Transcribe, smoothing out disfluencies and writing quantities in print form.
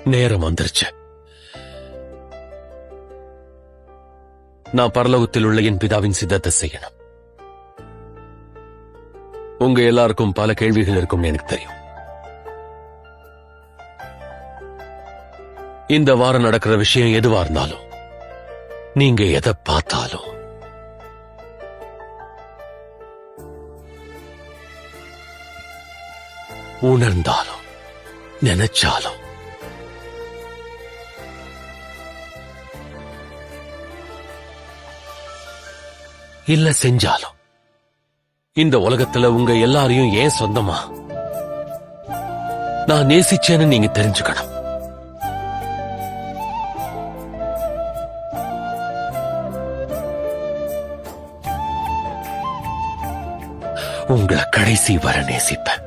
நேரம் வந்துருச்சு. நான் பரலோகத்தில் உள்ள என் பிதாவின் சித்தத்தை செய்யணும். உங்க எல்லாருக்கும் பல கேள்விகள் இருக்கும் எனக்கு தெரியும். இந்த வாரம் நடக்கிற விஷயம் எதுவா இருந்தாலும், நீங்க எதை பார்த்தாலும், உணர்ந்தாலும், நினைச்சாலும், இல்ல செஞ்சாலும், இந்த உலகத்துல உங்க எல்லாரையும் ஏன் சொந்தமா நான் நேசிச்சேன்னு நீங்க தெரிஞ்சுக்கணும். உங்களை கடைசி வர நேசிப்பேன்.